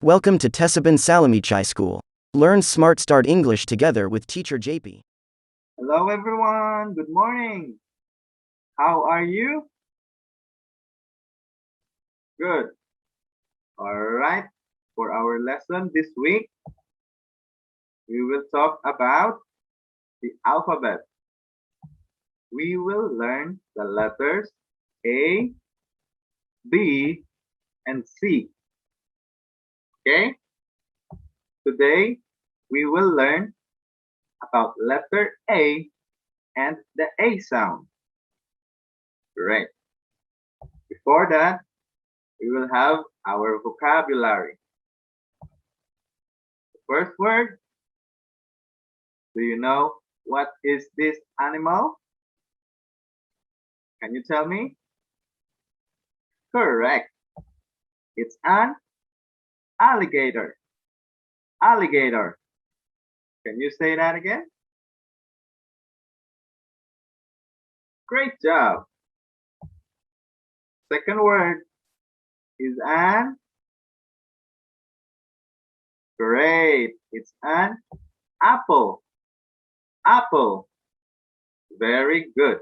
Welcome to Tesabin Salamichai School. Learn Smart Start English together with teacher JP. Hello everyone, good morning. How are you? Good. Alright, for our lesson this week, we will talk about the alphabet. We will learn the letters A, B, and C. Okay? Today, we will learn about letter A and the A sound. Great. Before that, we will have our vocabulary. The first word, do you know what is this animal? Can you tell me? Correct. It's an alligator. Alligator. Can you say that again? Great job. Second word is an. Great. It's an apple. Apple. Very good.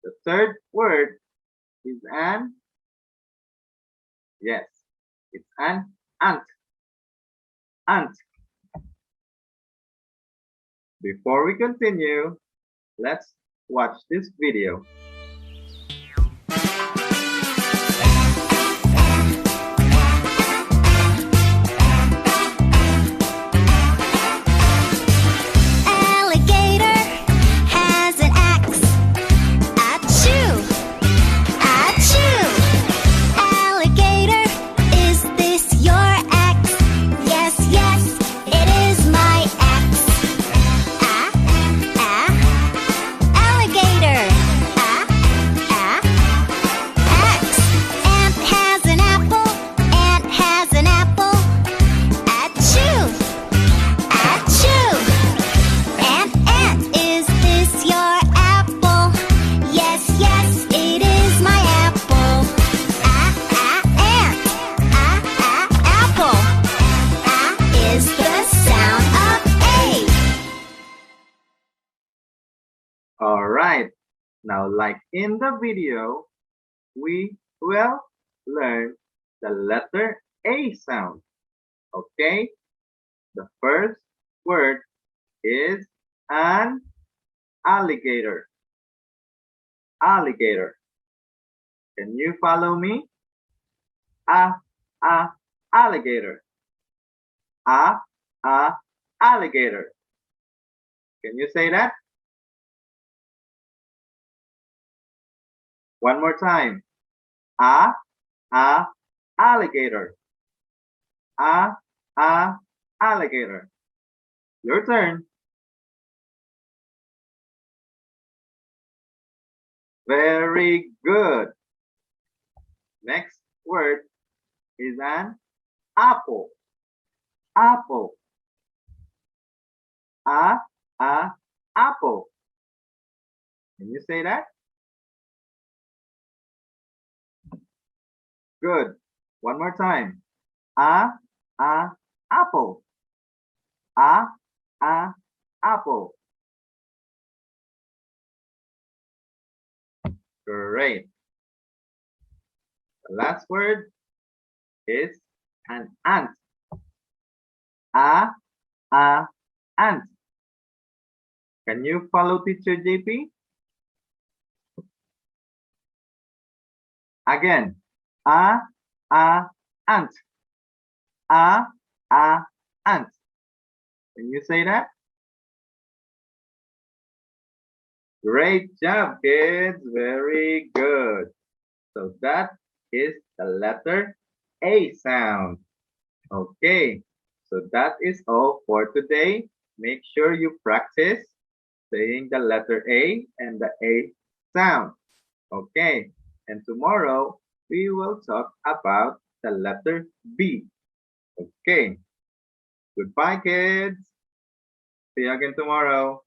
The third word is an. Yes. It's an ant. Ant. Before we continue, let's watch this video. Alright, now like in the video, we will learn the letter A sound. Okay? The first word is an alligator. Alligator. Can you follow me? Alligator. Alligator. Can you say that? One more time. Alligator. Alligator. Your turn. Very good. Next word is an apple. Apple. Apple. Can you say that? Good. One more time. Apple. Apple. Great. The last word is an ant. Ant. Can you follow teacher JP? Again. Ant. Ant. Can you say that? Great job, kids. Very good. So that is the letter A sound. Okay. So that is all for today. Make sure you practice saying the letter A and the A sound. Okay. And tomorrow, we will talk about the letter B. Okay. Goodbye, kids. See you again tomorrow.